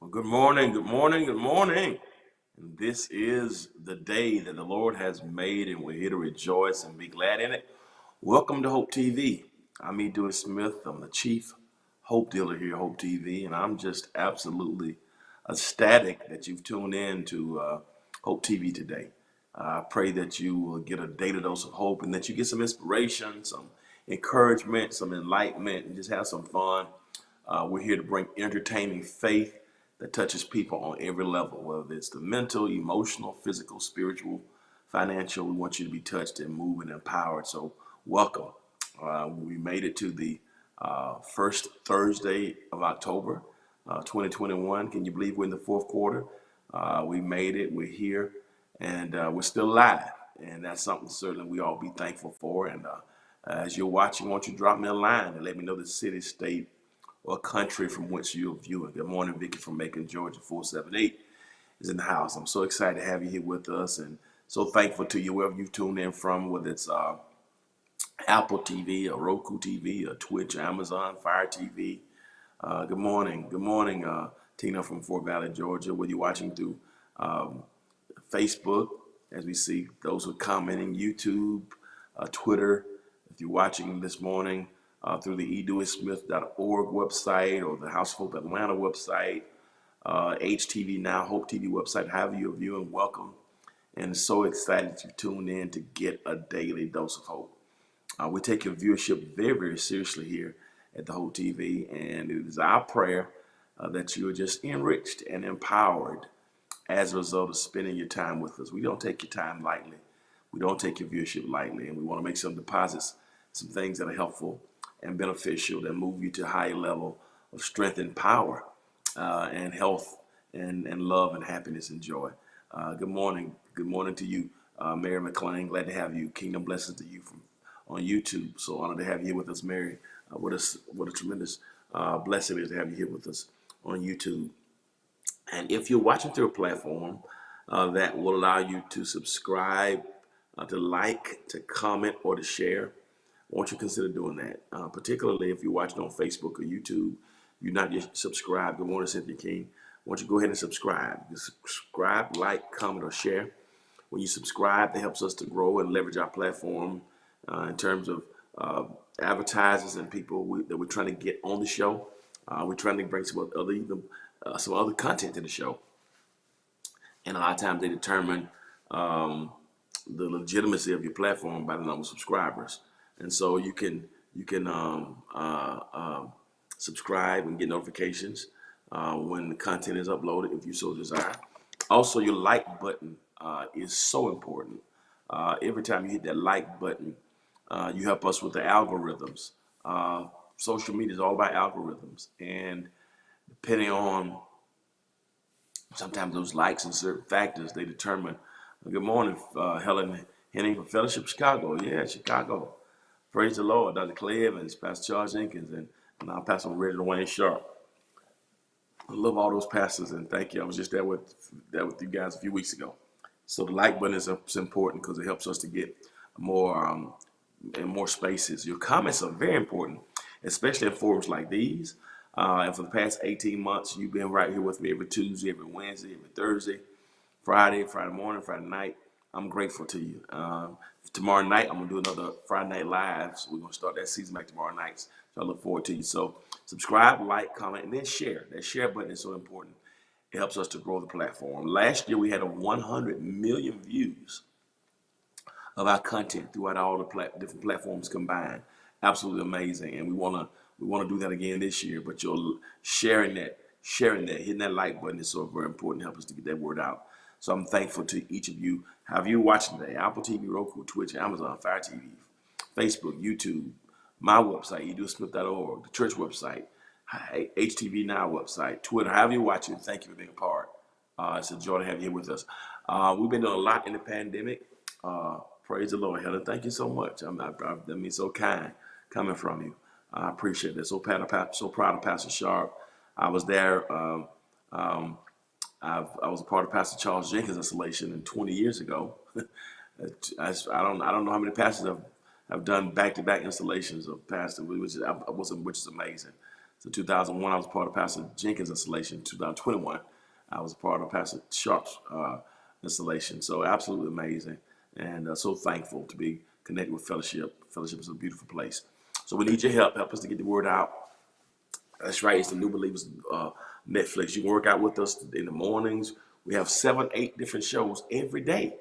Well, good morning, good morning, good morning. And this is the day that the Lord has made, and we're here to rejoice and be glad in it. Welcome to Hope TV. I'm Dewey Smith. I'm the chief hope dealer here at Hope TV, and I'm just absolutely ecstatic that you've tuned in to Hope TV today. I pray that you will get a daily dose of hope and that you get some inspiration, some encouragement, some enlightenment, and just have some fun. We're here to bring entertaining faith that touches people on every level, whether it's the mental, emotional, physical, spiritual, financial. We want you to be touched and moved and empowered. So, welcome. We made it to the first Thursday of October, 2021. Can you believe we're in the fourth quarter? We made it. We're here, and we're still alive. And that's something certainly we all be thankful for. And as you're watching, why don't you drop me a line and let me know the city, state, or country from which you're viewing. Good morning, Vicky from Macon, Georgia, 478 is in the house. I'm so excited to have you here with us and so thankful to you wherever you tune in from, whether it's Apple TV or Roku TV or Twitch, Amazon, Fire TV. Good morning, Tina from Fort Valley, Georgia. Whether you're watching through Facebook, as we see those who are commenting, YouTube, Twitter. If you're watching this morning through the edeweysmith.org website or the House of Hope Atlanta website, HTV Now, Hope TV website, however you're viewing, welcome. And so excited to tune in to get a daily dose of hope. We take your viewership very, very seriously here at the Hope TV, and it is our prayer that you are just enriched and empowered as a result of spending your time with us. We don't take your time lightly. We don't take your viewership lightly, and we want to make some deposits, some things that are helpful and beneficial that move you to a higher level of strength and power and health and love and happiness and joy. Good morning. Good morning to you, Mary McLean. Glad to have you. Kingdom blessings to you from on YouTube. So honored to have you here with us, Mary. What a tremendous blessing it is to have you here with us on YouTube. And if you're watching through a platform that will allow you to subscribe, to like, to comment, or to share, won't you consider doing that? Particularly if you're watching on Facebook or YouTube, you're not yet subscribed. Good morning, Cynthia King. Won't you go ahead and subscribe? Just subscribe, like, comment, or share. When you subscribe, that helps us to grow and leverage our platform in terms of advertisers and people that we're trying to get on the show. We're trying to bring some other content to the show, and a lot of times they determine the legitimacy of your platform by the number of subscribers. And so you can subscribe and get notifications when the content is uploaded if you so desire. Also, your like button is so important. Every time you hit that like button, you help us with the algorithms. Social media is all about algorithms, and depending on sometimes those likes and certain factors, they determine. Good morning, Helen Henning from Fellowship Chicago. Yeah, Chicago. Praise the Lord. Dr. Clay Evans, Pastor Charles Jenkins, and now Pastor Reggie Dwayne Sharp. I love all those pastors, and thank you. I was just there with you guys a few weeks ago. So the like button is important because it helps us to get more in more spaces. Your comments are very important, especially in forums like these. And for the past 18 months, you've been right here with me every Tuesday, every Wednesday, every Thursday, Friday morning, Friday night. I'm grateful to you. Tomorrow night, I'm going to do another Friday Night Live. So we're going to start that season back tomorrow night. So I look forward to you. So subscribe, like, comment, and then share. That share button is so important. It helps us to grow the platform. Last year, we had 100 million views of our content throughout all the different platforms combined. Absolutely amazing. And we want to do that again this year. But you're sharing that, hitting that like button is so very important to help us to get that word out. So I'm thankful to each of you. However you're watching today, Apple TV, Roku, Twitch, Amazon, Fire TV, Facebook, YouTube, my website, edeweysmith.org, the church website, HTV Now website, Twitter, however you're watching, thank you for being a part. It's a joy to have you here with us. We've been doing a lot in the pandemic. Praise the Lord, Helen. Thank you so much. That means so kind coming from you. I appreciate that. So proud of Pastor Sharp. I was there. I was a part of Pastor Charles Jenkins' installation 20 years ago. I don't know how many pastors have done back-to-back installations of pastor, which is amazing. So 2001, I was part of Pastor Jenkins' installation. 2021, I was a part of Pastor Sharp's installation. So absolutely amazing, and so thankful to be connected with Fellowship. Fellowship is a beautiful place. So we need your help. Help us to get the word out. That's right. It's the New Believers Netflix. You can work out with us in the mornings. We have 7, 8 different shows every day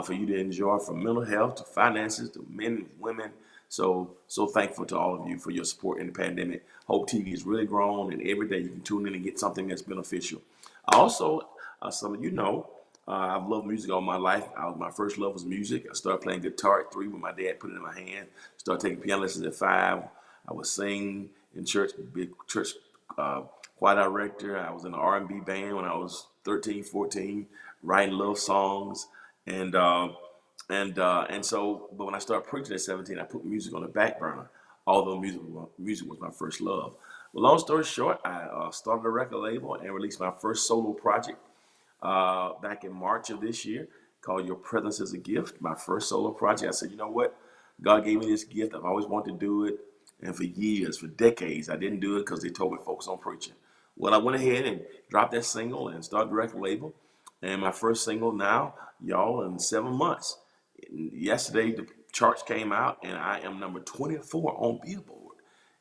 for you to enjoy, from mental health to finances to men and women. So thankful to all of you for your support in the pandemic. Hope TV has really grown, and every day you can tune in and get something that's beneficial. Also, some of you know, I've loved music all my life. My first love was music. I started playing guitar at 3 when my dad put it in my hand. Started taking piano lessons at 5. I would sing in church, big church choir director. I was in an R&B band when I was 13, 14, writing love songs, and so. But when I started preaching at 17, I put music on the back burner. Although music was my first love. Well, long story short, I started a record label and released my first solo project back in March of this year, called Your Presence is a Gift, my first solo project. I said, you know what? God gave me this gift. I've always wanted to do it. And for years, for decades, I didn't do it because they told me to focus on preaching. Well, I went ahead and dropped that single and started the record label. And my first single now, y'all, in 7 months. Yesterday, the charts came out, and I am number 24 on Billboard.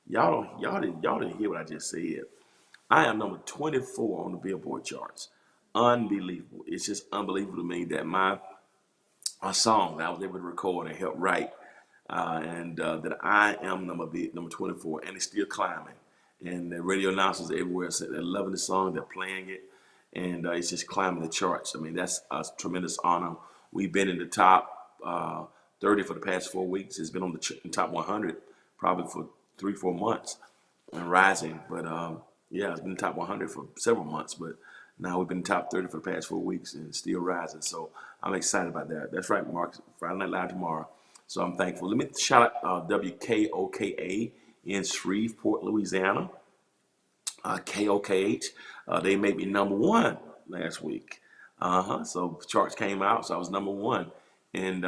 Y'all didn't hear what I just said. I am number 24 on the Billboard charts. Unbelievable. It's just unbelievable to me that my a song that I was able to record and help write, and that I am number 24, and it's still climbing. And the radio announcers everywhere said they're loving the song, they're playing it, and it's just climbing the charts. I mean, that's a tremendous honor. We've been in the top 30 for the past 4 weeks. It's been on the top 100 probably for 3, 4 months and rising. But yeah, it's been in the top 100 for several months, but now we've been top 30 for the past 4 weeks and still rising. So I'm excited about that. That's right, Mark. Friday Night Live tomorrow. So I'm thankful. Let me shout out WKOKA in Shreveport, Louisiana. KOKH. They made me number 1 last week. So charts came out, so I was number 1 in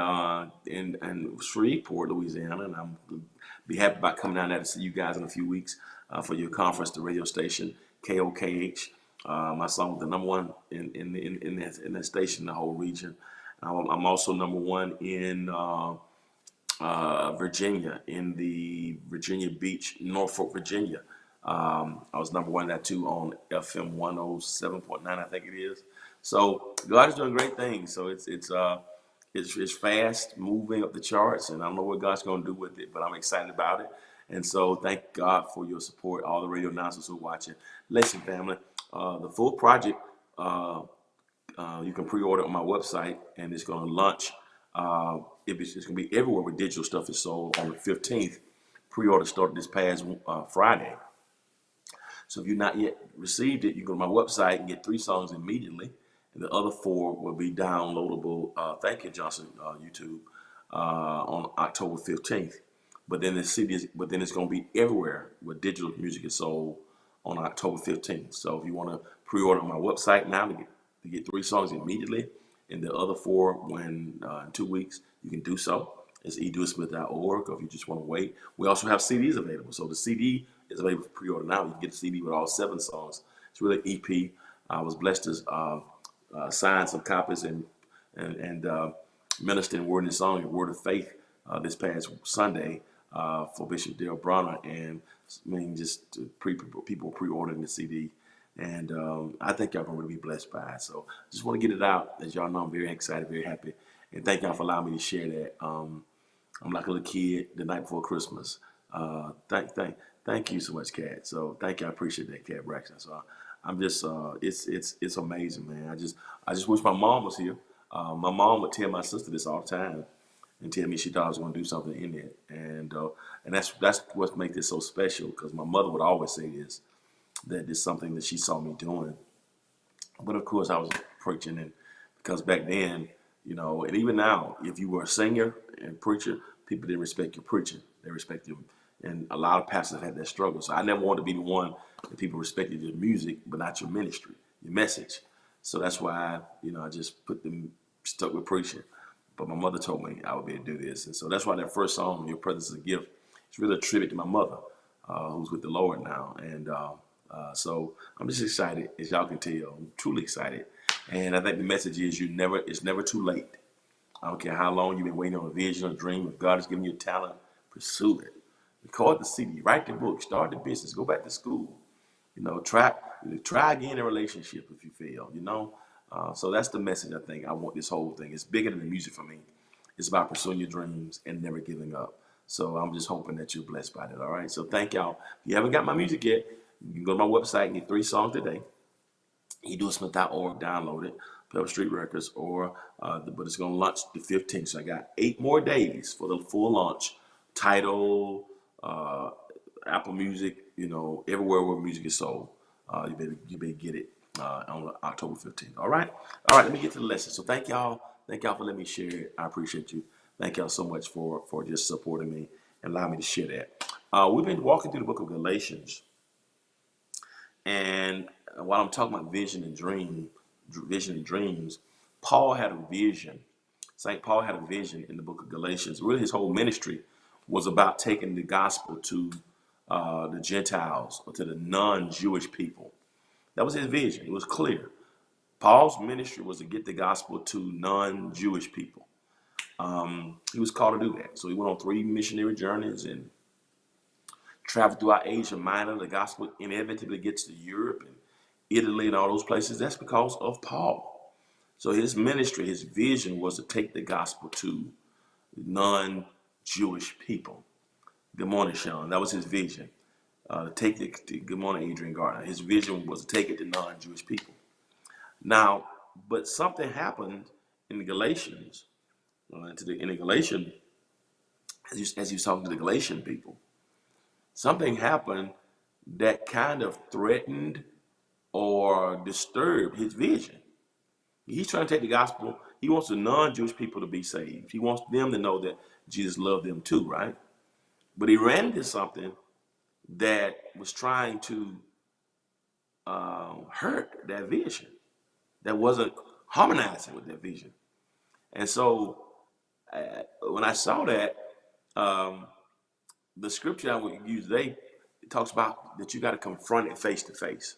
Shreveport, Louisiana, and I'm be happy about coming down there to see you guys in a few weeks for your conference, the radio station KOKH. My song was the number 1 in that station, the whole region. I'm also number 1 in Virginia, in the Virginia Beach, Norfolk, Virginia. I was number 1 in that too on FM 107.9, I think it is. So God is doing great things. So it's fast moving up the charts, and I don't know what God's going to do with it, but I'm excited about it. And so thank God for your support, all the radio announcers who are watching. Listen, family, the full project, you can pre-order on my website, and it's going to launch. It's going to be everywhere where digital stuff is sold on the 15th. Pre-order started this past Friday. So if you've not yet received it, you go to my website and get 3 songs immediately, and the other 4 will be downloadable. Thank you, Johnson, YouTube, on October 15th. But then it's going to be everywhere where digital music is sold on October 15th. So if you want to pre-order on my website now to get 3 songs immediately, and the other 4 when in 2 weeks, you can do so. It's edeweysmith.org, or if you just want to wait. We also have CDs available. So the CD is available for pre-order now. You can get a CD with all 7 songs. It's really EP. I was blessed to sign some copies and minister in Word and Song and Word of Faith this past Sunday for Bishop Dale Bronner, and I mean, just people pre-ordering the CD. And I think y'all going to be blessed by it. So just want to get it out. As y'all know, I'm very excited, very happy. And thank y'all for allowing me to share that. I'm like a little kid the night before Christmas. Thank you so much, Kat. So thank you. I appreciate that, Kat Braxton. So I'm just, it's amazing, man. I just wish my mom was here. My mom would tell my sister this all the time and tell me she thought I was going to do something in it. And that's what makes this so special, because my mother would always say this, that it's something that she saw me doing. But of course, I was preaching, and because back then, and even now, if you were a singer and preacher, people didn't respect your preaching. They respect you. And a lot of pastors had that struggle. So I never wanted to be the one that people respected your music, but not your ministry, your message. So that's why, I just stuck with preaching. But my mother told me I would be able to do this. And so that's why that first song, Your Presence is a Gift, it's really a tribute to my mother. who's with the Lord now. And so I'm just excited, as y'all can tell. I'm truly excited. And I think the message is it's never too late. I don't care how long you've been waiting on a vision or dream. If God has given you a talent, pursue it. Record the CD, write the book, start the business, go back to school. Try again in a relationship if you fail. So that's the message I think. I want this whole thing. It's bigger than the music for me. It's about pursuing your dreams and never giving up. So I'm just hoping that you're blessed by that. All right. So thank y'all. If you haven't got my music yet, you can go to my website and get 3 songs today. Dewey.org, download it, Pebble Street Records, but it's going to launch the 15th. So I got 8 more days for the full launch. Tidal, Apple Music, everywhere where music is sold. You better get it on October 15th. All right. Let me get to the lesson. So thank y'all. Thank y'all for letting me share it. I appreciate you. Thank y'all so much for just supporting me and allowing me to share that. We've been walking through the book of Galatians. And while I'm talking about vision and dreams, Paul had a vision. St. Paul had a vision in the book of Galatians. Really, his whole ministry was about taking the gospel to the Gentiles, or to the non-Jewish people. That was his vision. It was clear. Paul's ministry was to get the gospel to non-Jewish people. He was called to do that. So he went on 3 missionary journeys and traveled throughout Asia Minor. The gospel inevitably gets to Europe and Italy and all those places. That's because of Paul. So his ministry, his vision was to take the gospel to non-Jewish people. Good morning, Sean. That was his vision. Good morning, Adrian Gardner. His vision was to take it to non-Jewish people. Now, but something happened in the Galatians. In the Galatian, as you talking to the Galatian people, something happened that kind of threatened or disturbed his vision. He's trying to take the gospel. He wants the non-Jewish people to be saved. He wants them to know that Jesus loved them too, right? But he ran into something that was trying to hurt that vision, that wasn't harmonizing with that vision. And so when I saw that, the scripture I would use today, it talks about that you got to confront it face to face.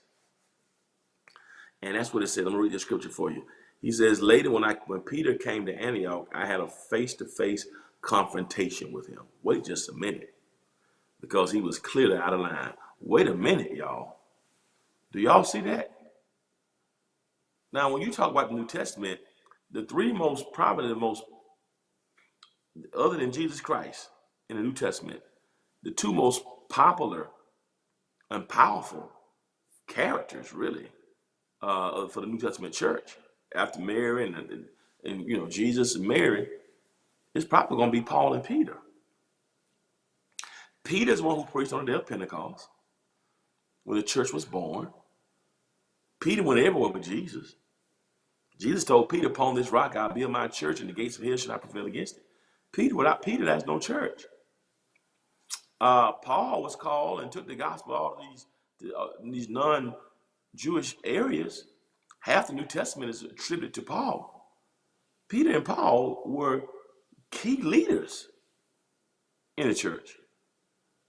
And that's what it said. Let me read the scripture for you. He says, later when Peter came to Antioch, I had a face-to-face confrontation with him. Wait just a minute, because he was clearly out of line. Wait a minute, y'all. Do y'all see that? Now, when you talk about the New Testament, the 3 most prominent, other than Jesus Christ in the New Testament, the 2 most popular and powerful characters, really, for the New Testament church, after Mary and Jesus and Mary, it's probably going to be Paul and Peter. Peter's the one who preached on the day of Pentecost, when the church was born. Peter went everywhere with Jesus. Jesus told Peter, upon this rock I'll build my church, and the gates of hell shall not prevail against it. Without Peter, there's no church. Paul was called and took the gospel all these non-Jewish areas. Half the New Testament is attributed to Paul. Peter and Paul were key leaders in the church.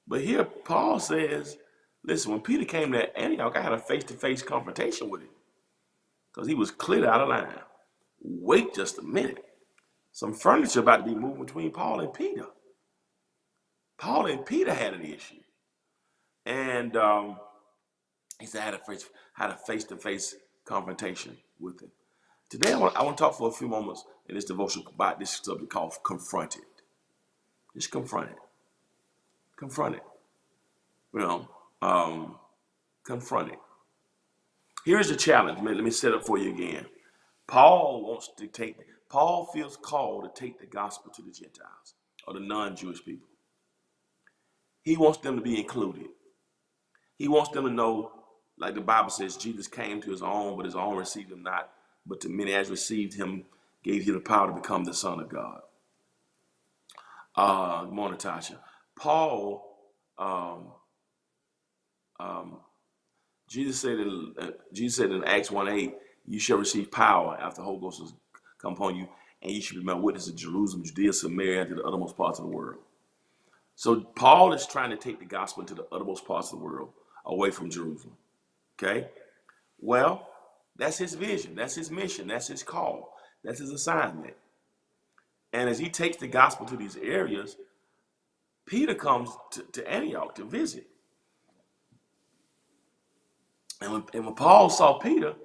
But here Paul says, listen, when Peter came to Antioch, I had a face-to-face confrontation with him, because he was clearly out of line. Wait just a minute. Some furniture about to be moved between Paul and Peter. Paul and Peter had an issue. And he said, I had a face-to-face confrontation with him. Today, I want to talk for a few moments in this devotion about this subject called confronted. Just confront it. Confront it. Confront it. Here's the challenge. Let me set it for you again. Paul feels called to take the gospel to the Gentiles, or the non-Jewish people. He wants them to be included. He wants them to know, like the Bible says, Jesus came to his own, but his own received him not. But to many as received him, gave him the power to become the Son of God. Good morning, Tasha. Paul, Jesus said in Acts 1:8, you shall receive power after the Holy Ghost has come upon you, and you should be my witness in Jerusalem, Judea, Samaria, and to the uttermost parts of the world. So Paul is trying to take the gospel to the uttermost parts of the world, away from Jerusalem. Okay? Well, that's his vision. That's his mission. That's his call. That's his assignment. And as he takes the gospel to these areas, Peter comes to Antioch to visit. And when Paul saw Peter,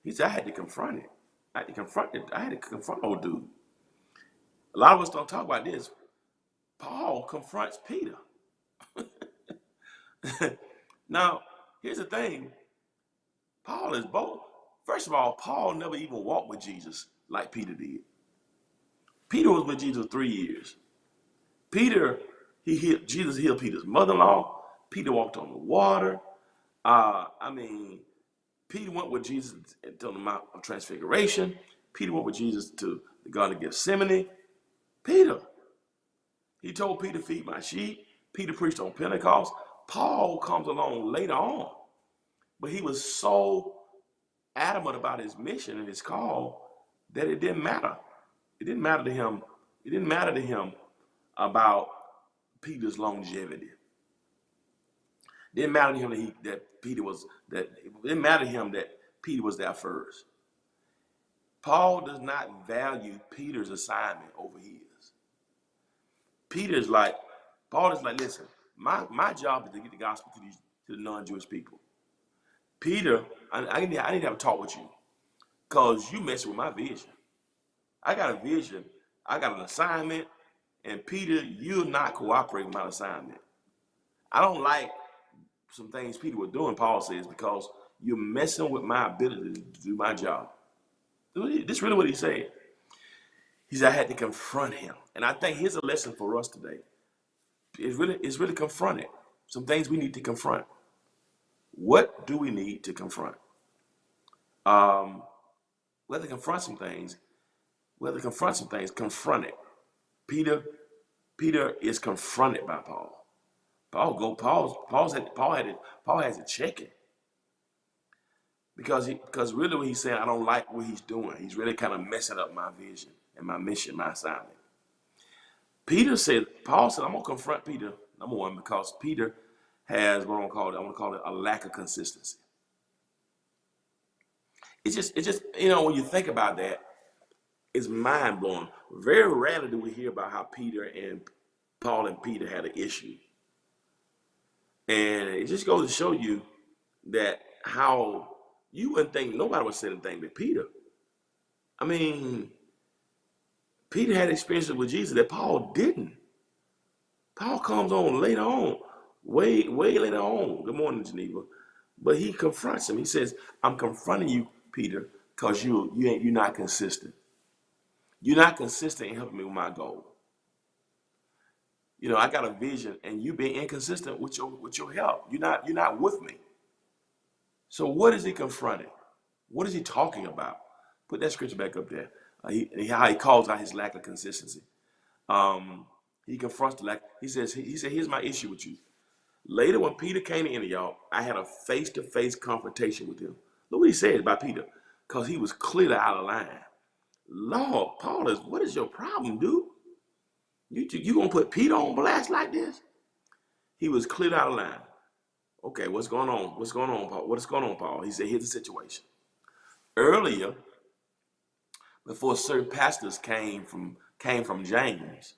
he said, I had to confront it. I had to confront it. I had to confront old dude. A lot of us don't talk about this. Paul confronts Peter. Now, here's the thing. Paul is bold. First of all, Paul never even walked with Jesus like Peter did. Peter was with Jesus 3 years. Peter, Jesus healed Peter's mother-in-law. Peter walked on the water. Peter went with Jesus to the Mount of Transfiguration. Peter went with Jesus to the Garden of Gethsemane. Peter. He told Peter, feed my sheep. Peter preached on Pentecost. Paul comes along later on. But he was so adamant about his mission and his call that it didn't matter. It didn't matter to him. It didn't matter to him about Peter's longevity. It didn't matter to him that Peter was there first. Paul does not value Peter's assignment over his. Paul is like, listen, my job is to get the gospel to the non-Jewish people. Peter, I need to have a talk with you because you messing with my vision. I got a vision. I got an assignment. And Peter, you're not cooperating with my assignment. I don't like some things Peter was doing, Paul says, because you're messing with my ability to do my job. This is really what he said. He said, I had to confront him. And I think here's a lesson for us today. It's really confronted. Some things we need to confront. What do we need to confront? We have to confront some things. Confront it. Peter is confronted by Paul. Paul has to check it. Because really what he's saying, I don't like what he's doing. He's really kind of messing up my vision and my mission, my assignment. Paul said, I'm gonna confront Peter, number one, because Peter has what I want to call it a lack of consistency. It's just, when you think about that, it's mind blowing. Very rarely do we hear about how Paul and Peter had an issue. And it just goes to show you that how you wouldn't think nobody would say anything but Peter. I mean, Peter had experiences with Jesus that Paul didn't. Paul comes on later on, way later on. Good morning, Geneva. But he confronts him. He says, I'm confronting you, Peter, because you're not consistent. You're not consistent in helping me with my goal. I got a vision, and you being inconsistent with your help. You're not with me. So what is he confronting? What is he talking about? Put that scripture back up there. How he calls out his lack of consistency. He confronts the lack. He said, here's my issue with you. Later, when Peter came to Antioch, I had a face-to-face confrontation with him. Look what he said about Peter, because he was clearly out of line. Lord, Paul, what is your problem, dude? You gonna put Peter on blast like this? He was clearly out of line. Okay, what's going on? What's going on, Paul? What is going on, Paul? He said, here's the situation. Earlier, before certain pastors came from James,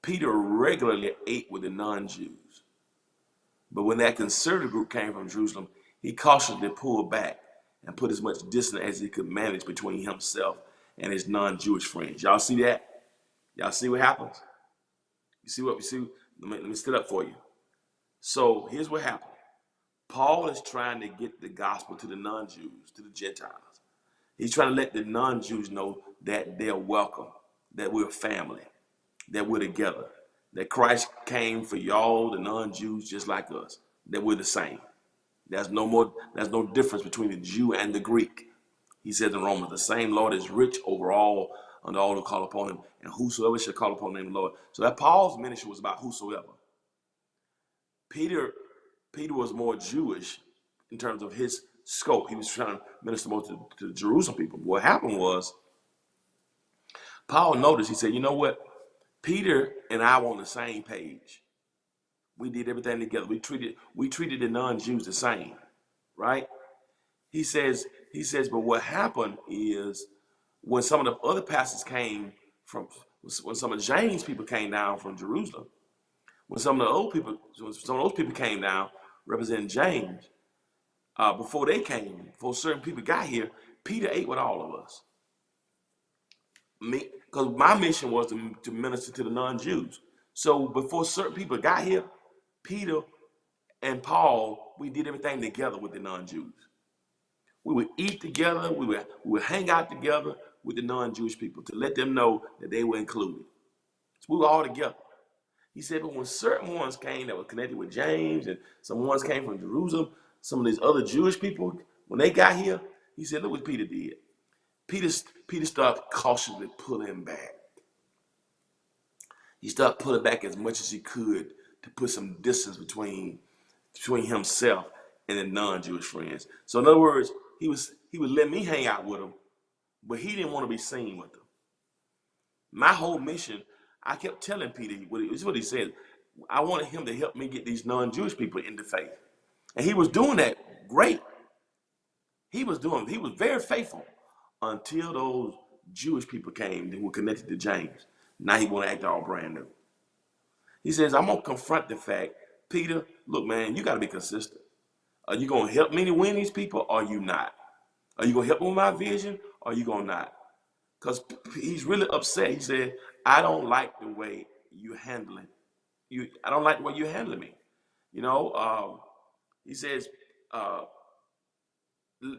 Peter regularly ate with the non-Jews. But when that conservative group came from Jerusalem, he cautiously pulled back and put as much distance as he could manage between himself and his non-Jewish friends. Y'all see that? Y'all see what happens? You see what we see? Let me set up for you. So here's what happened. Paul is trying to get the gospel to the non-Jews, to the Gentiles. He's trying to let the non-Jews know that they're welcome, that we're family, that we're together, that Christ came for y'all, the non-Jews, just like us, that we're the same. There's no difference between the Jew and the Greek. He says in Romans, the same Lord is rich over all and all who call upon him, and whosoever shall call upon the name of the Lord. So that Paul's ministry was about whosoever. Peter was more Jewish in terms of his scope. He was trying to minister more to the Jerusalem people. What happened was, Paul noticed, he said, you know what? Peter and I were on the same page. We did everything together. We treated the non-Jews the same, right? He says, but what happened is when some of the other pastors came from, when some of James people came down from Jerusalem, when some of the old people, some of those people came down representing James, before certain people got here, Peter ate with all of us. Me, because my mission was to minister to the non-Jews. So before certain people got here, Peter and Paul, we did everything together with the non-Jews. We would eat together. We would hang out together with the non-Jewish people to let them know that they were included. So we were all together. He said, but when certain ones came that were connected with James, and some ones came from Jerusalem, some of these other Jewish people, when they got here, he said, look what Peter did. Peter started cautiously pulling back. He started pulling back as much as he could to put some distance between himself and the non-Jewish friends. So in other words, he would let me hang out with him, but he didn't want to be seen with them. My whole mission, I kept telling Peter, this is what he said. I wanted him to help me get these non-Jewish people into faith. And he was doing that great. He was very faithful until those Jewish people came that were connected to James. Now he want to act all brand new. He says, I'm going to confront the fact, Peter, look, man, you got to be consistent. Are you going to help me to win these people or are you not? Are you going to help me with my vision or are you going to not? Because he's really upset. He said, I don't like the way you're handling. I don't like the way you're handling me. You know, he says, uh,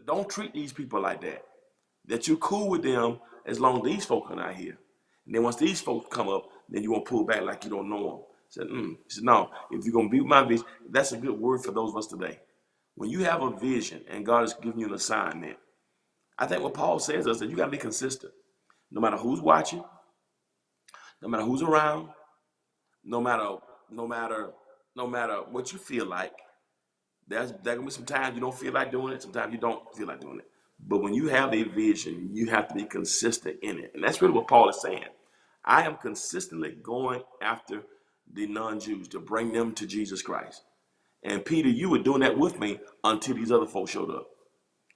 don't treat these people like that. That you're cool with them as long as these folks are not here. And then once these folks come up, then you won't pull back like you don't know them. He said, no, if you're going to be with my vision, that's a good word for those of us today. When you have a vision and God is giving you an assignment, I think what Paul says is that you got to be consistent. No matter who's watching, no matter who's around, no matter, no matter, no matter what you feel like, there gonna be some times you don't feel like doing it, sometimes you don't feel like doing it. But when you have a vision, you have to be consistent in it. And that's really what Paul is saying. I am consistently going after the non-Jews to bring them to Jesus Christ. And Peter, you were doing that with me until these other folks showed up.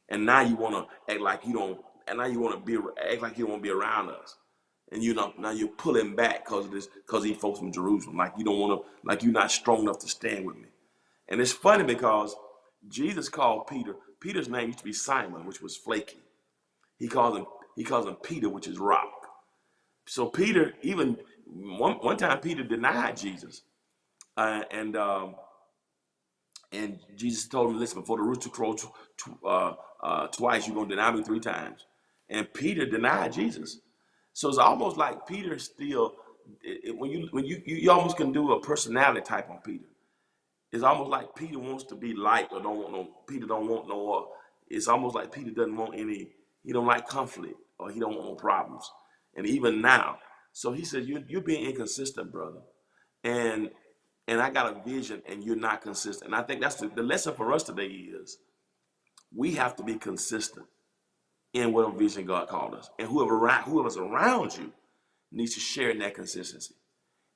And now you want to act like you don't, and now you want to act like you don't want to be around us. And you know, now you're pulling back because these folks from Jerusalem, like you don't want to, like you're not strong enough to stand with me. And it's funny because Jesus called Peter's name used to be Simon, which was flaky. He calls him Peter, which is rock. So Peter, even one time Peter denied Jesus. And Jesus told him, listen, before the rooster crows twice, you're going to deny me 3 times. And Peter denied Jesus. So it's almost like Peter still, when you almost can do a personality type on Peter. It's almost like Peter wants to be liked or Peter don't want no, it's almost like Peter doesn't want he don't like conflict or he don't want no problems. And even now, so he says, you're being inconsistent, brother. And I got a vision and you're not consistent. And I think that's the lesson for us today is we have to be consistent in whatever vision God called us. And whoever's around you needs to share in that consistency.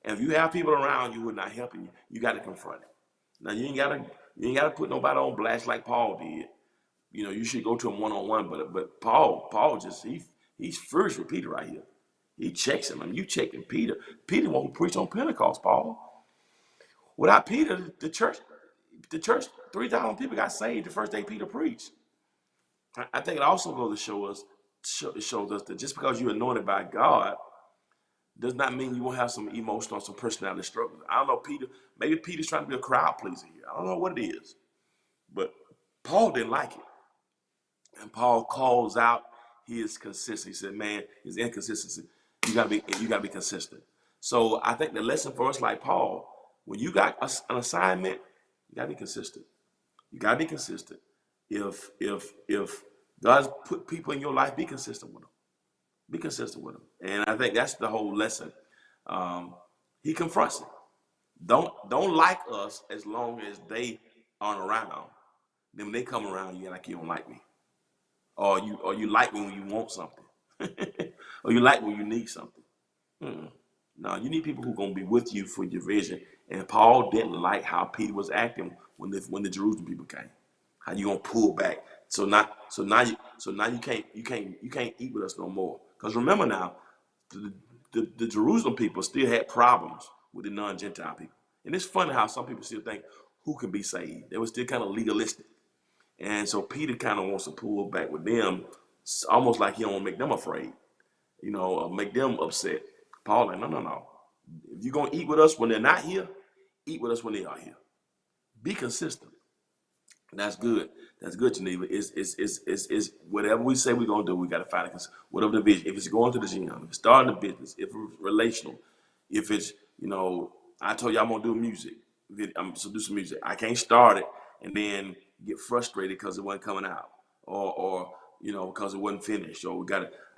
And if you have people around you who are not helping you, you got to confront it. Now you ain't gotta put nobody on blast like Paul did. You know, you should go to him one-on-one, but Paul just he's furious with Peter right here. He checks him. I mean, you checking Peter. Peter won't preach on Pentecost, Paul. Without Peter, the church, 3,000 people got saved the first day Peter preached. I think it also goes to it shows us that just because you're anointed by God does not mean you won't have some emotional, some personality struggles. I don't know, maybe Peter's trying to be a crowd pleaser here. I don't know what it is. But Paul didn't like it. And Paul calls out his consistency. He said, man, his inconsistency. You gotta be consistent. So I think the lesson for us like Paul, when you got an assignment, you gotta be consistent. You gotta be consistent. If God's put people in your life, be consistent with them. Be consistent with them. And I think that's the whole lesson. He confronts it. Don't like us as long as they aren't around. Then when they come around, you like you don't like me. Or you like me when you want something. Or you like when you need something. Mm-mm. No, you need people who are going to be with you for your vision. And Paul didn't like how Peter was acting when the Jerusalem people came. How you gonna pull back? So now you can't eat with us no more. Because remember now, the Jerusalem people still had problems with the non-Gentile people. And it's funny how some people still think who can be saved. They were still kind of legalistic. And so Peter kind of wants to pull back with them, almost like he don't want to make them afraid, or make them upset. Paul like, no, no, no. If you're gonna eat with us when they're not here, eat with us when they are here. Be consistent. That's good. That's good, Geneva. Is whatever we say we're gonna do, we gotta find it. Whatever the vision, if it's going to the gym, if it's starting a business, if it's relational, if it's I told you I'm gonna do music. I'm so do some music. I can't start it and then get frustrated because it wasn't coming out, or because it wasn't finished. Or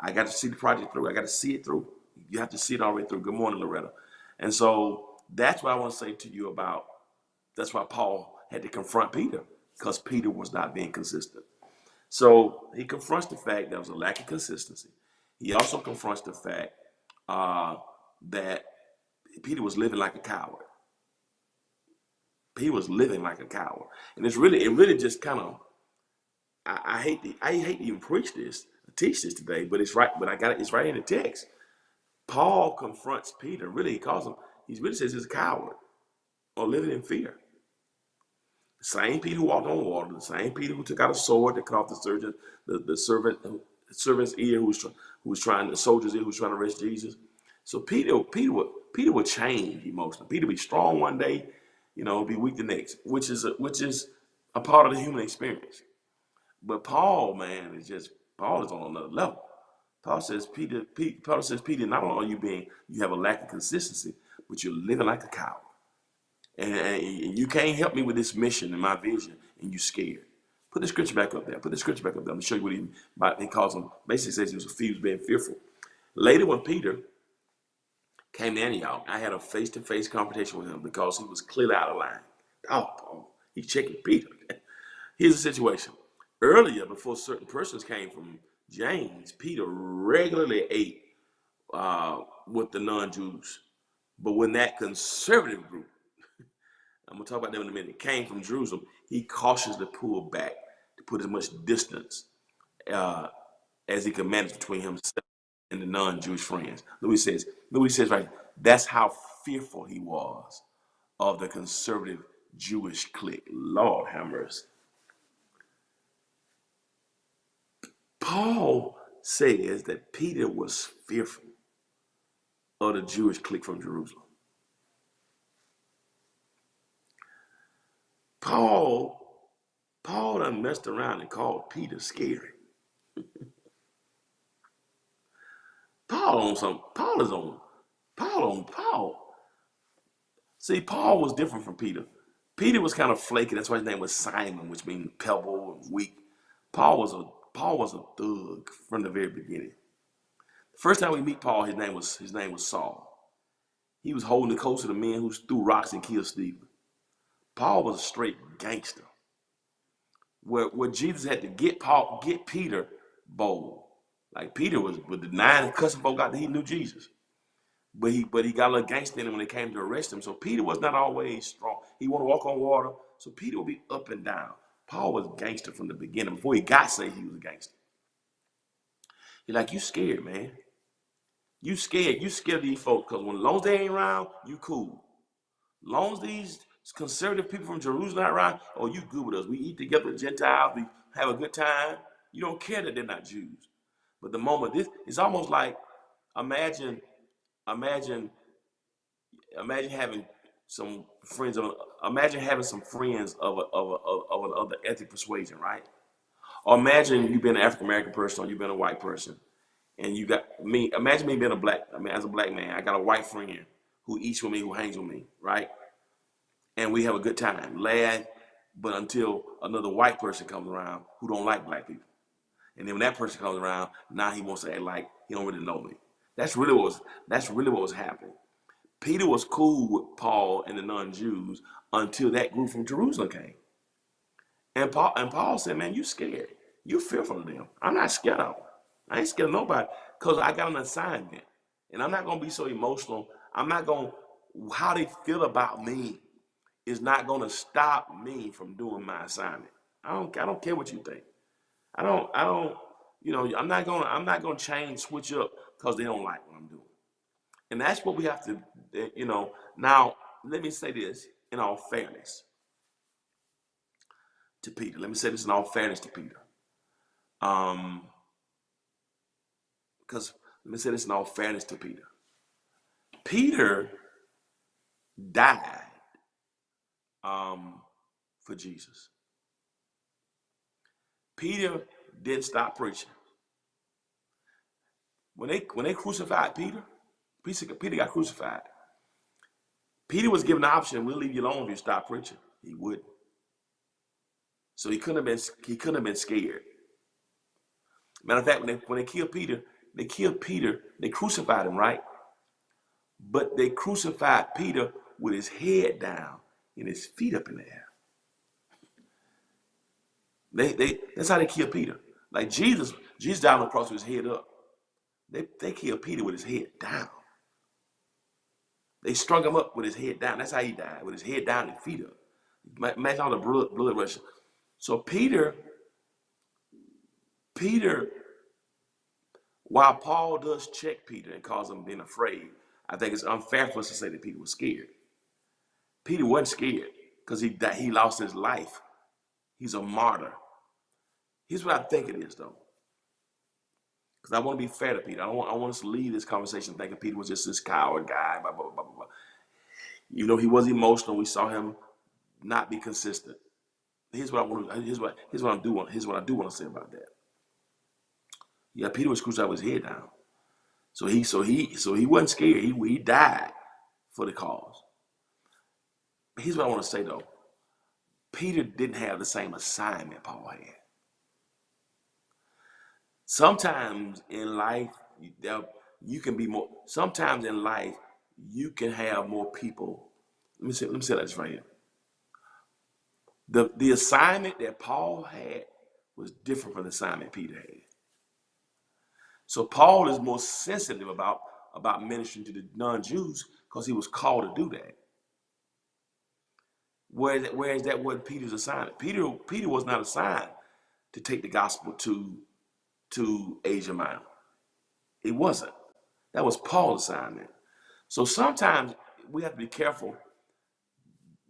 I got to see the project through. I got to see it through. You have to see it all the way through. Good morning, Loretta. And so that's what I want to say to you about. That's why Paul had to confront Peter, because Peter was not being consistent. So he confronts the fact there was a lack of consistency. He also confronts the fact that Peter was living like a coward. He was living like a coward, and it really just kind of. I hate to even teach this today, but it's right. But I got it. It's right in the text. Paul confronts Peter. Really, he calls him. He really says he's a coward or living in fear. The same Peter who walked on water, the same Peter who took out a sword to cut off the servant's ear, the soldier's ear who was trying to arrest Jesus. So Peter would change emotionally. Peter would be strong one day, be weak the next, which is a part of the human experience. But Paul, man, Paul is on another level. Paul says, Peter, not only are you have a lack of consistency, but you're living like a coward. And you can't help me with this mission and my vision, and you scared. Put the scripture back up there. I'm going to show you what he calls him. Basically says he was being fearful. Later, when Peter came to Antioch, I had a face-to-face confrontation with him because he was clearly out of line. Oh, Paul, he's checking Peter. Here's the situation. Earlier, before certain persons came from James, Peter regularly ate with the non-Jews. But when that conservative group, I'm going to talk about them in a minute, came from Jerusalem, he cautiously pulled back to put as much distance as he could manage between himself and the non-Jewish friends. Louis says right, that's how fearful he was of the conservative Jewish clique. Lord have mercy. Paul says that Peter was fearful of the Jewish clique from Jerusalem. Paul done messed around and called Peter scary. Paul on Paul. See, Paul was different from Peter. Peter was kind of flaky. That's why his name was Simon, which means pebble and weak. Paul was a thug from the very beginning. The first time we meet Paul, his name was Saul. He was holding the coast of the men who threw rocks and killed Stephen. Paul was a straight gangster. Where Jesus had to get Peter bold. Like Peter was denying and cussing folk out that he knew Jesus. But he got a little gangster in him when they came to arrest him. So Peter was not always strong. He wanted to walk on water. So Peter would be up and down. Paul was a gangster from the beginning. Before he got saved, he was a gangster. He's like, you scared, man. You scared. You scared of these folks because long as they ain't around, you cool. Long as these conservative people from Jerusalem not around, oh, you good with us. We eat together with Gentiles. We have a good time. You don't care that they're not Jews. But the moment it's almost like imagine having some friends of another ethnic persuasion, right? Or imagine you've been an African American person or you've been a white person, and you got me. Imagine me being as a black man, I got a white friend who eats with me, who hangs with me, right? And we have a good time, laugh, but until another white person comes around who don't like black people. And then when that person comes around, now he wants to act like he don't really know me. That's really what was happening. Peter was cool with Paul and the non-Jews until that group from Jerusalem came. And Paul said, man, you scared. You fearful of them. I'm not scared of them. I ain't scared of nobody because I got an assignment. And I'm not going to be so emotional. I'm not going, how they feel about me is not going to stop me from doing my assignment. I don't care what you think. I don't, I'm not going to change, switch up because they don't like what I'm doing. And that's what we have to, now let me say this in all fairness to Peter. Let me say this in all fairness to Peter. Because let me say this in all fairness to Peter. Peter died for Jesus. Peter didn't stop preaching. When they crucified Peter got crucified. Peter was given the option, we'll leave you alone if you stop preaching. He wouldn't. So he couldn't have been scared. Matter of fact, when they killed Peter, they crucified him, right? But they crucified Peter with his head down and his feet up in the air. That's how they killed Peter. Like Jesus died on the cross with his head up. They killed Peter with his head down. They strung him up with his head down. That's how he died, with his head down and feet up. Imagine all the blood rushing. So Peter, while Paul does check Peter and calls him being afraid, I think it's unfair for us to say that Peter was scared. Peter wasn't scared because he lost his life. He's a martyr. Here's what I think it is, though. Because I want to be fair to Peter. I want us to leave this conversation thinking Peter was just this coward guy, blah, blah, blah, blah, blah. You know, he was emotional. We saw him not be consistent. Here's what I do want to say about that. Yeah, Peter was crucified with his head down. So he wasn't scared. He died for the cause. But here's what I want to say though. Peter didn't have the same assignment Paul had. Sometimes in life, you can be more. Sometimes in life, you can have more people. Let me say that right here. The assignment that Paul had was different from the assignment Peter had. So Paul is more sensitive about ministering to the non-Jews because he was called to do that. Whereas that wasn't Peter's assignment. Peter was not assigned to take the gospel to Asia Minor. It wasn't. That was Paul's assignment. So sometimes we have to be careful.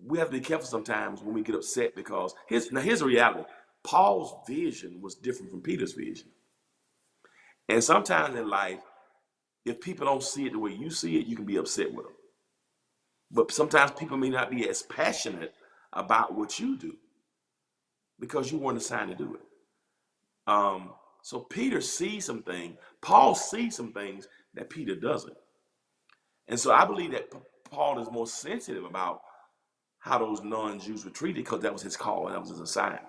We have to be careful sometimes when we get upset because here's the reality. Paul's vision was different from Peter's vision. And sometimes in life, if people don't see it the way you see it, you can be upset with them. But sometimes people may not be as passionate about what you do because you weren't assigned to do it. So Peter sees some things. Paul sees some things that Peter doesn't. And so I believe that Paul is more sensitive about how those non-Jews were treated because that was his call and that was his assignment.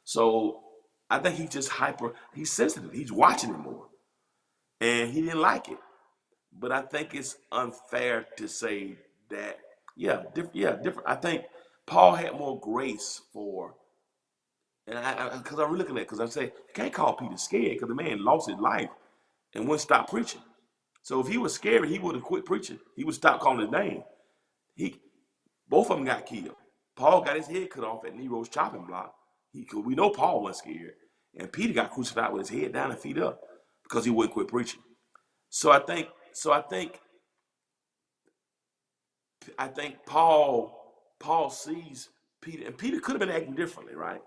So I think he's sensitive. He's watching it more. And he didn't like it. But I think it's unfair to say that, different. I think Paul had more grace for, and because I'm looking at it, because I say, you can't call Peter scared because the man lost his life and wouldn't stop preaching. So if he was scared, he would have quit preaching. He would stop calling his name. Both of them got killed. Paul got his head cut off at Nero's chopping block. We know Paul wasn't scared. And Peter got crucified with his head down and feet up because he wouldn't quit preaching. So I think Paul sees Peter, and Peter could have been acting differently, right?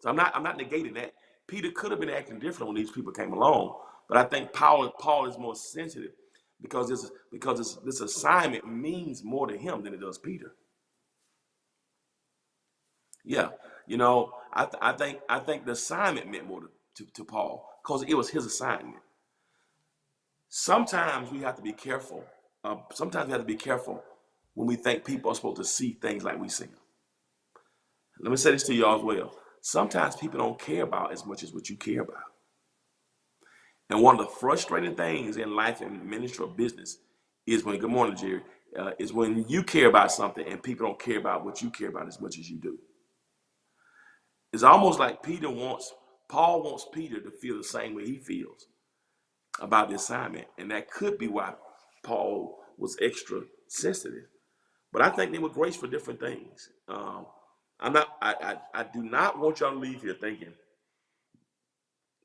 So I'm not negating that. Peter could have been acting different when these people came along, but I think Paul is more sensitive because this assignment means more to him than it does Peter. Yeah, I think the assignment meant more to Paul because it was his assignment. Sometimes we have to be careful. Sometimes we have to be careful when we think people are supposed to see things like we see them. Let me say this to y'all as well. Sometimes people don't care about as much as what you care about. And one of the frustrating things in life and ministry or business is when, good morning, Jerry, is when you care about something and people don't care about what you care about as much as you do. It's almost like Paul wants Peter to feel the same way he feels about the assignment. And that could be why Paul was extra sensitive. But I think they were graced for different things. I do not want y'all to leave here thinking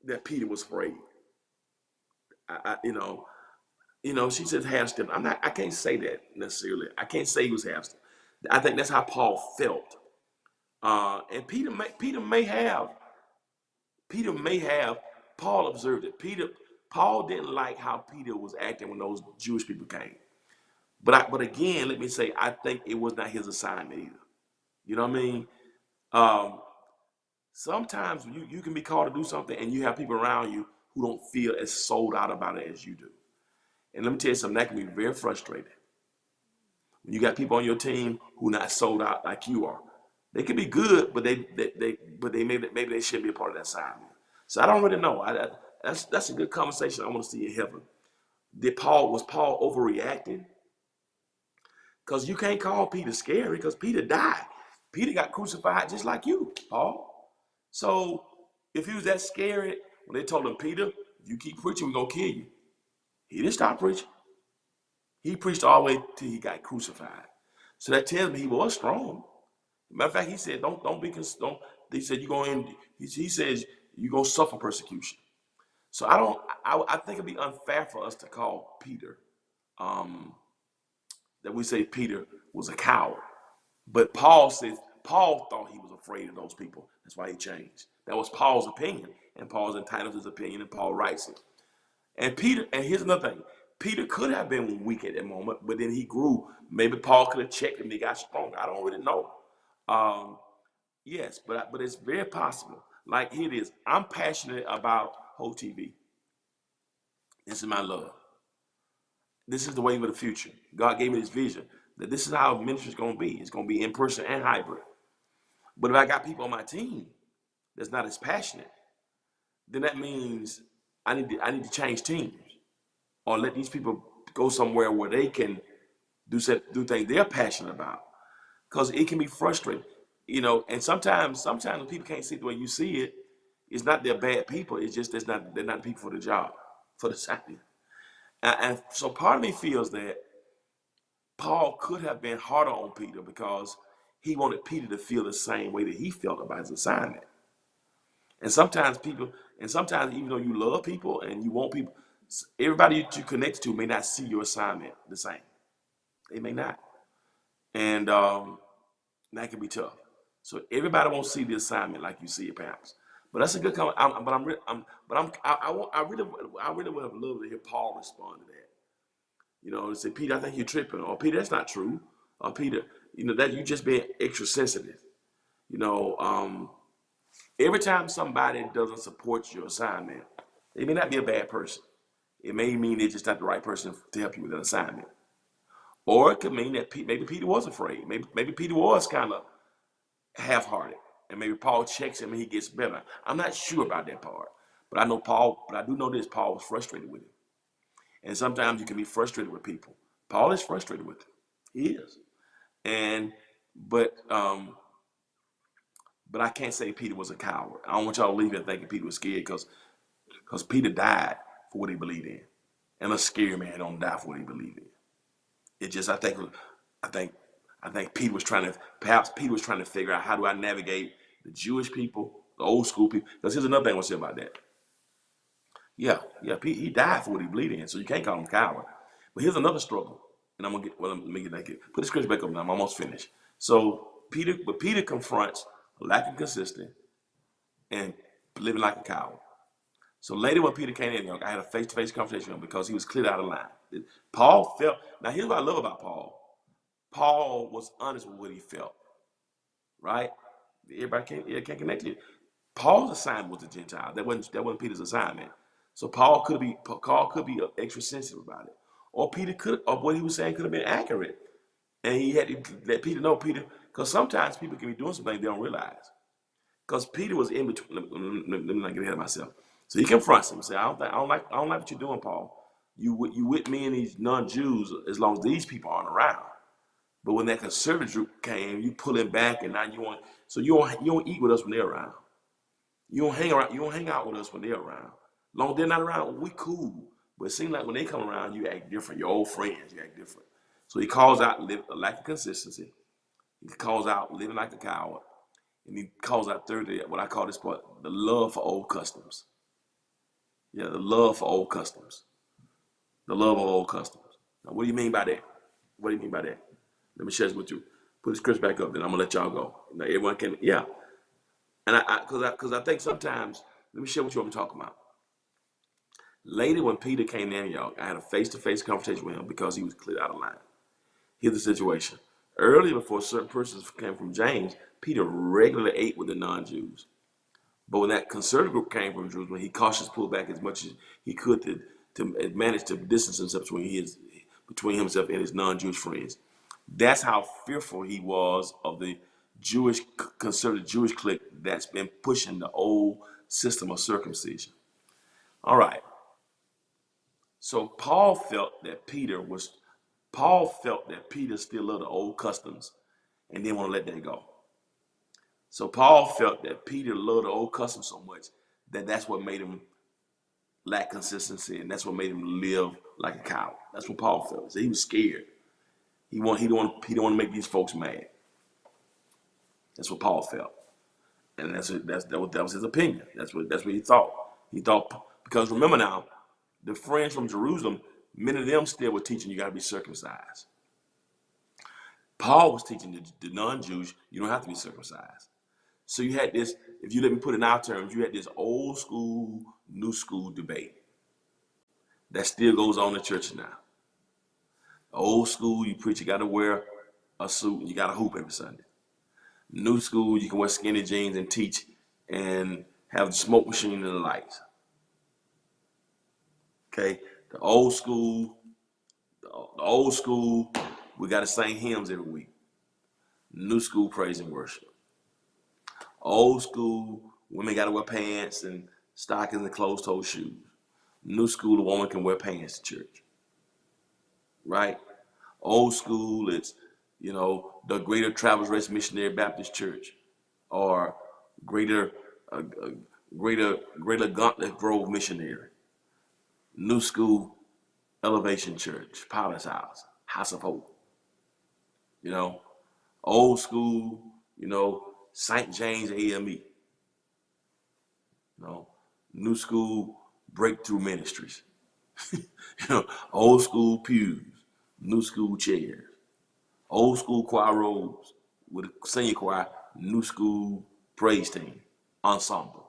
that Peter was afraid. I she says half step. I can't say that necessarily. I can't say he was half step. I think that's how Paul felt. And Peter may have, Paul observed it. Paul didn't like how Peter was acting when those Jewish people came. But again, let me say, I think it was not his assignment either. You know what I mean? Um, Sometimes you can be called to do something and you have people around you who don't feel as sold out about it as you do. And let me tell you something, that can be very frustrating. When you got people on your team who are not sold out like you are. They can be good, but they maybe they shouldn't be a part of that assignment. So I don't really know. That's a good conversation I want to see in heaven. Was Paul overreacting? Because you can't call Peter scary because Peter died. Peter got crucified just like you, Paul. So if he was that scary, when they told him, Peter, if you keep preaching, we're going to kill you. He didn't stop preaching. He preached all the way till he got crucified. So that tells me he was strong. Matter of fact, he said, don't be, don't, he said, you're going, he says, you're going to suffer persecution. So I think it'd be unfair for us to call Peter, that we say Peter was a coward. But Paul thought he was afraid of those people. That's why he changed. That was Paul's opinion. And Paul's entitled to his opinion, and Paul writes it. And here's another thing. Peter could have been weak at that moment, but then he grew. Maybe Paul could have checked him and he got stronger. I don't really know. Um, yes, but it's very possible. Like here it is. I'm passionate about whole TV. This is my love. This is the way of the future. God gave me this vision that this is how ministry is going to be. It's going to be in person and hybrid. But if I got people on my team that's not as passionate, then that means I need to change teams or let these people go somewhere where they can do things they're passionate about. Because it can be frustrating, and sometimes when people can't see it the way you see it, it's not they're bad people. It's just they're not people for the job, for the assignment. And so part of me feels that Paul could have been harder on Peter because he wanted Peter to feel the same way that he felt about his assignment. And sometimes even though you love people and you want people, everybody that you connect to may not see your assignment the same. They may not. And that can be tough. So everybody won't see the assignment like you see it, perhaps. But that's a good comment. I really would have loved to hear Paul respond to that. To say, Peter, I think you're tripping, or Peter, that's not true, or Peter, that you just being extra sensitive. You know, every time somebody doesn't support your assignment, they may not be a bad person. It may mean they're just not the right person to help you with an assignment. Or it could mean that maybe Peter was afraid. Maybe Peter was kind of half-hearted. And maybe Paul checks him and he gets better. I'm not sure about that part. But I do know this, Paul was frustrated with him. And sometimes you can be frustrated with people. Paul is frustrated with them. He is. But I can't say Peter was a coward. I don't want y'all to leave here thinking Peter was scared because Peter died for what he believed in. And a scared man don't die for what he believed in. It just I think Peter was trying to figure out how do I navigate the Jewish people, the old school people. Because here's another thing I want to say about that. Yeah, he died for what he believed in, so you can't call him a coward. But here's another struggle, and let me get that. Put the scripture back up now. I'm almost finished. So Peter confronts a lack of consistency and living like a coward. So later when Peter came in, I had a face-to-face conversation with him because he was cleared out of line. Paul felt. Now here's what I love about Paul. Paul was honest with what he felt, right? Everybody can't connect to it. Paul's assignment was the Gentile. That wasn't Peter's assignment. So Paul could be extra sensitive about it, or what he was saying could have been accurate, and he had to let Peter know, because sometimes people can be doing something they don't realize. Because Peter was in between. Let me not get ahead of myself. So he confronts him and says, I don't like what you're doing, Paul. You with me and these non-Jews as long as these people aren't around. But when that conservative group came, you pull him back, and now you don't eat with us when they're around. You don't hang out with us when they're around. Long as they're not around, we cool. But it seems like when they come around, you act different. Your old friends, you act different. So he calls out a lack of consistency. He calls out living like a coward. And he calls out thirdly, what I call this part, the love for old customs. Yeah, the love for old customs. The love of old customs. Now, what do you mean by that? What do you mean by that? Let me share this with you. Put this script back up, then I'm gonna let y'all go. Now everyone can, yeah. And because I think sometimes, let me share with you what I'm talking about. Later, when Peter came to Antioch, I had a face-to-face conversation with him because he was clear out of line. Here's the situation. Earlier, before certain persons came from James, Peter regularly ate with the non-Jews. But when that conservative group came from Jerusalem, he cautiously pulled back as much as he could to manage to distance himself between himself and his non-Jewish friends. That's how fearful he was of the conservative Jewish clique that's been pushing the old system of circumcision. All right. So Paul felt that Peter still loved the old customs and didn't want to let that go. So Paul felt that Peter loved the old customs so much that that's what made him lack consistency, and that's what made him live like a coward. That's what Paul felt. So he was scared. He didn't want to make these folks mad. That's what Paul felt, and that was his opinion. That's what he thought. He thought, because remember now, the friends from Jerusalem, many of them still were teaching you got to be circumcised. Paul was teaching the non-Jews you don't have to be circumcised. So you had this, if you let me put it in our terms, you had this old school, new school debate that still goes on in church now. Old school, you preach, you got to wear a suit and you got to hoop every Sunday. New school, you can wear skinny jeans and teach and have the smoke machine and the lights. Okay, the old school, we got to sing hymns every week. New school, praise and worship. Old school, women got to wear pants and stockings and closed-toe shoes. New school, a woman can wear pants to church. Right? Old school, it's, the Greater Travelers Rest Missionary Baptist Church, or Greater Gauntlet Grove Missionary. New school, Elevation Church, Potter's House, House of Hope. Old school, St. James AME. New school, Breakthrough Ministries. Old school pews, new school chairs. Old school choir robes with a senior choir, new school praise team, ensemble.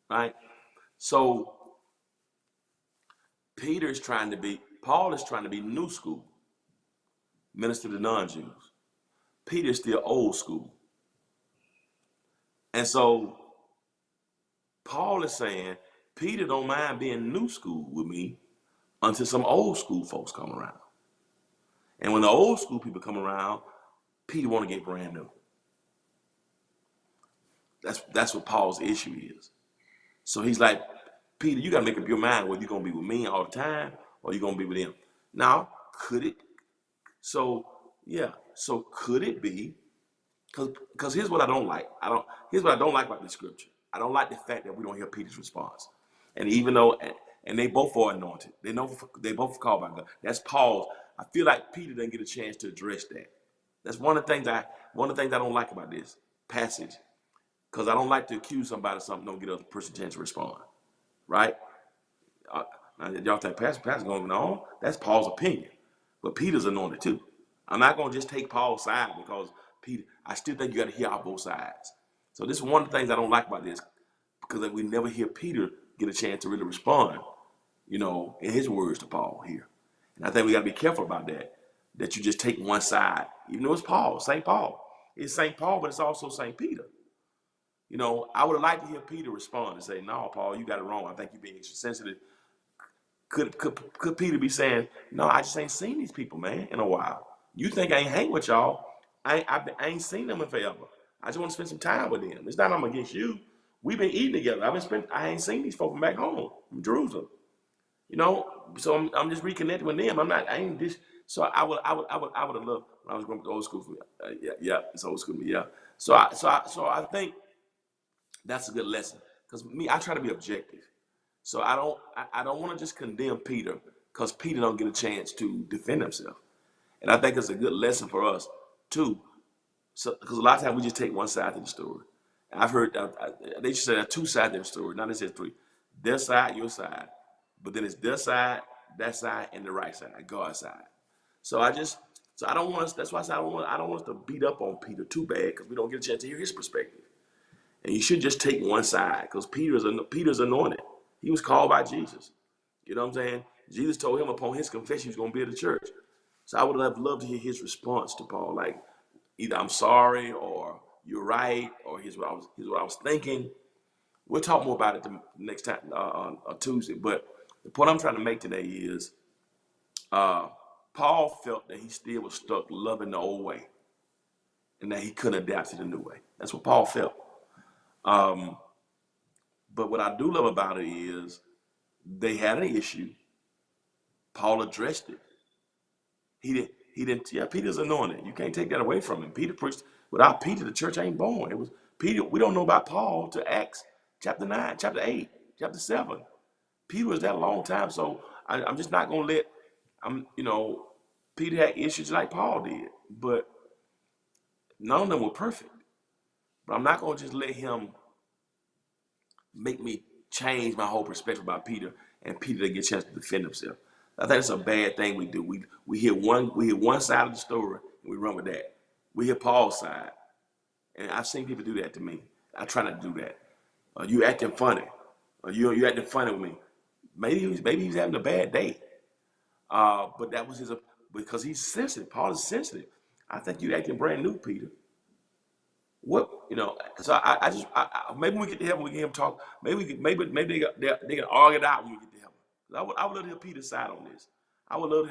Right? So Paul is trying to be new school, minister to non-Jews. Peter is still old school. And so Paul is saying, Peter don't mind being new school with me until some old school folks come around. And when the old school people come around, Peter want to get brand new. That's what Paul's issue is. So he's like, Peter, you got to make up your mind whether you're going to be with me all the time or you're going to be with him. Now, could it? So, yeah. So could it be? Because here's what I don't like. Here's what I don't like about this scripture. I don't like the fact that we don't hear Peter's response. And even though, and they both are anointed. They both are called by God. That's Paul's. I feel like Peter didn't get a chance to address that. That's one of the things I don't like about this passage. Because I don't like to accuse somebody of something, don't get the other person a chance to respond. Right? Now, y'all think Pastor's going on? That's Paul's opinion. But Peter's anointed too. I'm not going to just take Paul's side because Peter, I still think you got to hear out both sides. So this is one of the things I don't like about this, because we never hear Peter get a chance to really respond, in his words to Paul here. And I think we got to be careful about that you just take one side, even though it's Paul, St. Paul. It's St. Paul, but it's also St. Peter. I would have liked to hear Peter respond and say, no, Paul, you got it wrong. I think you're being extra sensitive. Could Peter be saying, no, I just ain't seen these people, man, in a while. You think I ain't hang with y'all. I ain't seen them in forever. I just want to spend some time with them. It's not I'm against you. We've been eating together. I ain't seen these folks from back home, from Jerusalem. So I'm just reconnecting with them. I ain't this. So I would have loved when I was growing up with old school for me. Yeah, it's old school for me. Yeah. So I think that's a good lesson, because I try to be objective. So I don't want to just condemn Peter because Peter don't get a chance to defend himself. And I think it's a good lesson for us too. So because a lot of times we just take one side of the story. I've heard they just say there are two sides of the story. Now they say three: their side, your side. But then it's their side, that side, and the right side, God's side. So I don't want us. That's why I said I don't want us to beat up on Peter too bad because we don't get a chance to hear his perspective. And you should just take one side because Peter's anointed. He was called by Jesus. You know what I'm saying? Jesus told him upon his confession he was going to build a church. So I would have loved to hear his response to Paul, like either I'm sorry or you're right or here's what I was thinking. We'll talk more about it the next time on Tuesday. But the point I'm trying to make today is Paul felt that he still was stuck loving the old way and that he couldn't adapt to the new way. That's what Paul felt. But what I do love about it is they had an issue. Paul addressed it. Yeah, Peter's anointed. You can't take that away from him. Peter preached. Without Peter, the church ain't born. It was Peter. We don't know about Paul to Acts chapter 9, chapter 8, chapter 7. Peter was there a long time, so I'm just not gonna let Peter had issues like Paul did, but none of them were perfect. But I'm not gonna just let him make me change my whole perspective about Peter and Peter to get a chance to defend himself. I think it's a bad thing we do. We hear one side of the story and we run with that. We hear Paul's side, and I've seen people do that to me. I try not to do that. You acting funny. You acting funny with me. Maybe he's having a bad day. But that was because he's sensitive. Paul is sensitive. I think you acting brand new, Peter. What So maybe when we get to heaven, we can talk. Maybe they can argue it out when we get to heaven. I would love to hear Peter's side on this. I would love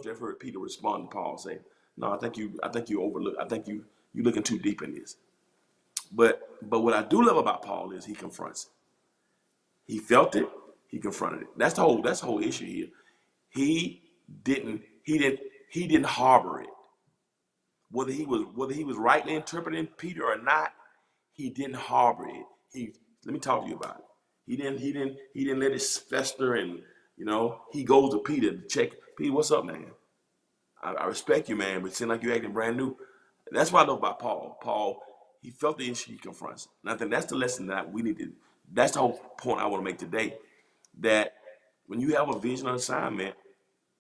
to have heard Peter respond to Paul saying, "No, I think you overlook. I think you looking too deep in this." But what I do love about Paul is he confronts it. He felt it. He confronted it. That's the whole issue here. He didn't he didn't he didn't harbor it. Whether he was rightly interpreting Peter or not, he didn't harbor it. Let me talk to you about it. He didn't let it fester, and he goes to Peter to check. Peter, what's up, man? I respect you, man, but it seems like you're acting brand new. That's what I love about Paul. Paul, he felt the issue, he confronts it. And I think that's the lesson that we need to. That's the whole point I want to make today. That when you have a vision or assignment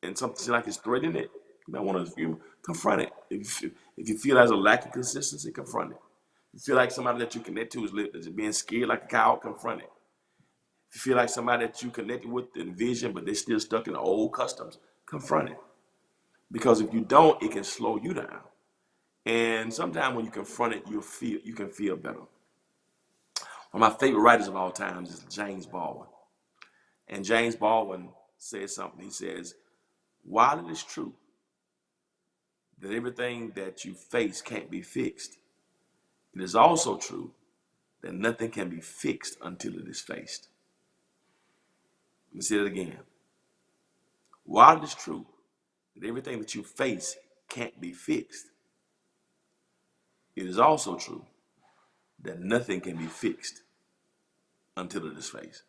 and something like it's threatening it, you might want to confront it. If you feel there's a lack of consistency, confront it. If you feel like somebody that you connect to is being scared like a cow, confront it. If you feel like somebody that you connected with in vision, but they're still stuck in the old customs, confront it. Because if you don't, it can slow you down. And sometimes when you confront it, you can feel better. One of my favorite writers of all times is James Baldwin. And James Baldwin says something. He says, while it is true that everything that you face can't be fixed, it is also true that nothing can be fixed until it is faced. Let me say it again. While it is true that everything that you face can't be fixed, it is also true that nothing can be fixed until it is faced.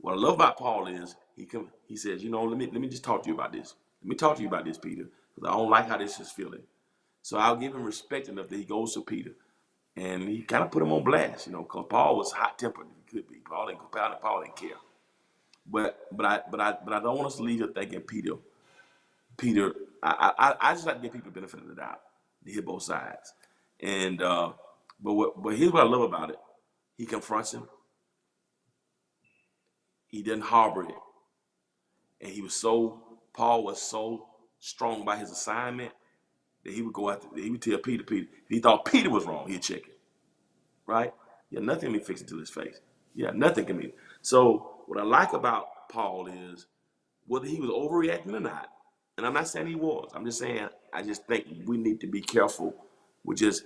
What I love about Paul is he says, let me just talk to you about this. Let me talk to you about this, Peter, because I don't like how this is feeling. So I'll give him respect enough that he goes to Peter, and he kind of put him on blast, because Paul was hot tempered. He could be. Paul didn't care. But I don't want us to leave here thinking Peter. I just like to give people the benefit of the doubt to hear both sides. And but here's what I love about it. He confronts him. He didn't harbor it. And Paul was so strong by his assignment that he would go after, he would tell Peter, if he thought Peter was wrong, he'd check it. Right? Yeah, nothing can be fixed until it's faced. Yeah, nothing can be. So what I like about Paul is whether he was overreacting or not, and I'm not saying he was, I'm just saying I just think we need to be careful with just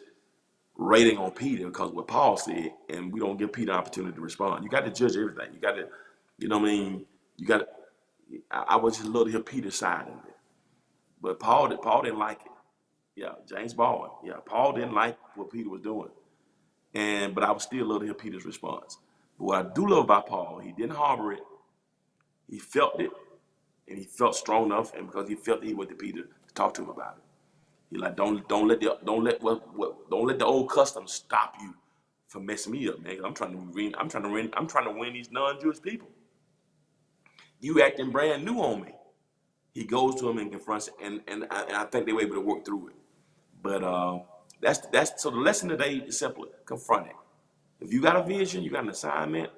rating on Peter because what Paul said, and we don't give Peter an opportunity to respond. You got to judge everything. You got to, you got to, I would just love to hear Peter's side of it. But Paul didn't like it. Yeah, James Baldwin. Yeah, Paul didn't like what Peter was doing. But I would still love to hear Peter's response. But what I do love about Paul, he didn't harbor it. He felt it, and he felt strong enough, and because he felt it, he went to Peter to talk to him about it. He like, don't let the old customs stop you from messing me up, man. I'm trying to win these non-Jewish people. You acting brand new on me. He goes to him and confronts it, and I think they were able to work through it. But that's so the lesson today is simple: confront it. If you got a vision, you got an assignment,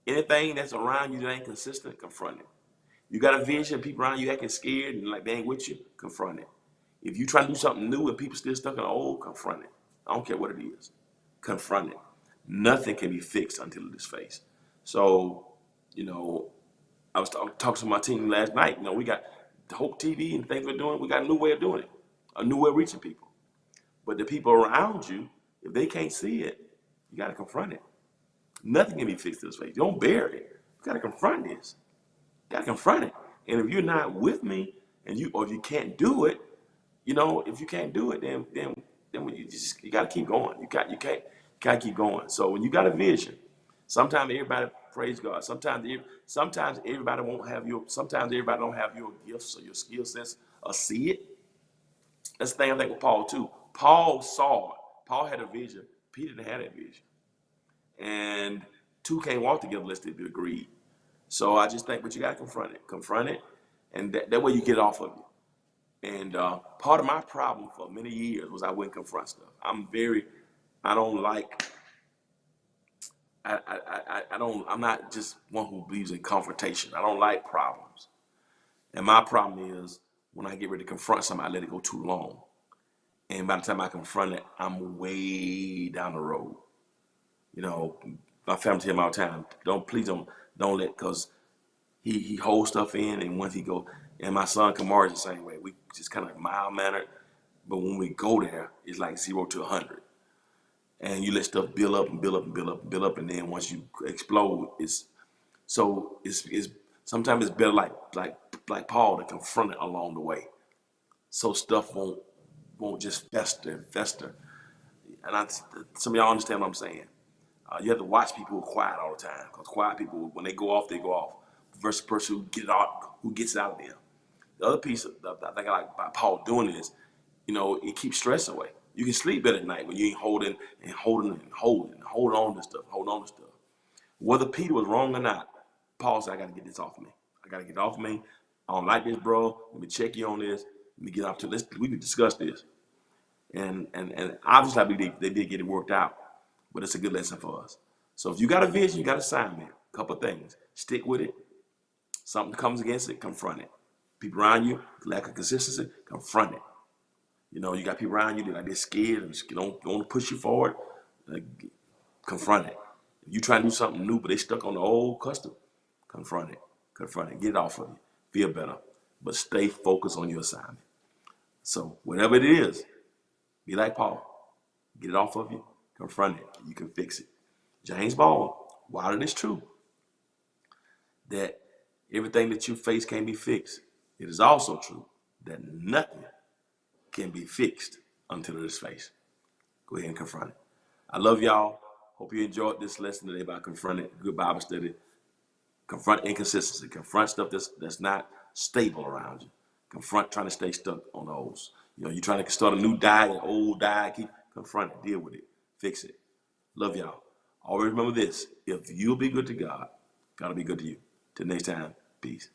anything that's around you that ain't consistent, confront it. You got a vision, people around you acting scared and like they ain't with you, confront it. If you try to do something new and people still stuck in the old, confront it. I don't care what it is. Confront it. Nothing can be fixed until it is faced. So, I was talking to my team last night. We got the Hope TV and things we're doing. We got a new way of doing it, a new way of reaching people. But the people around you, if they can't see it, you got to confront it. Nothing can be fixed to this face. You don't bury it. You got to confront this. You got to confront it. And if you're not with me, or if you can't do it, if you can't do it, then you got to keep going. You can't keep going. So when you got a vision, sometimes everybody praise God. Sometimes everybody won't have your. Sometimes everybody don't have your gifts or your skill sets or see it. That's the thing I think with Paul too. Paul saw it. Paul had a vision. Peter didn't have that vision. And two can't walk together unless they be agreed. So I just think, but you got to confront it, and that way you get it off of you. And part of my problem for many years was I wouldn't confront stuff. I'm not just one who believes in confrontation. I don't like problems. And my problem is when I get ready to confront somebody, I let it go too long. And by the time I confront it, I'm way down the road. My family tell me all the time, please don't let, because he holds stuff in, and once he go, and my son Kamar's the same way. We just kind of mild mannered, but when we go there, it's like 0 to 100, and you let stuff build up and build up and build up and build up, and then once you explode, it's sometimes it's better like Paul to confront it along the way, so stuff won't just fester and fester. And some of y'all understand what I'm saying. You have to watch people who are quiet all the time, because quiet people, when they go off, versus the person who gets it out of them. The other piece I think I like about Paul doing is, it keeps stress away. You can sleep better at night when you ain't holding on to stuff. Whether Peter was wrong or not, Paul said, I got to get this off of me. I don't like this, bro. Let me check you on this. Let me get off to this. We can discuss this. And obviously, I believe they did get it worked out, but it's a good lesson for us. So if you got a vision, you got an assignment, a couple of things, stick with it. Something comes against it, confront it. People around you, lack of consistency, confront it. You got people around you that are scared and don't want to push you forward, confront it. If you try to do something new, but they stuck on the old custom, confront it, get it off of you, feel better, but stay focused on your assignment. So whatever it is, be like Paul, get it off of you, confront it, you can fix it. James Baldwin, while it is true that everything that you face can be fixed, it is also true that nothing can be fixed until it is faced. Go ahead and confront it. I love y'all. Hope you enjoyed this lesson today about confronting. Good Bible study. Confront inconsistency. Confront stuff that's not stable around you. Confront trying to stay stuck on those. You're trying to start a new diet, an old diet. Confront it. Deal with it. Fix it. Love y'all. Always remember this. If you'll be good to God, God will be good to you. Till next time. Peace.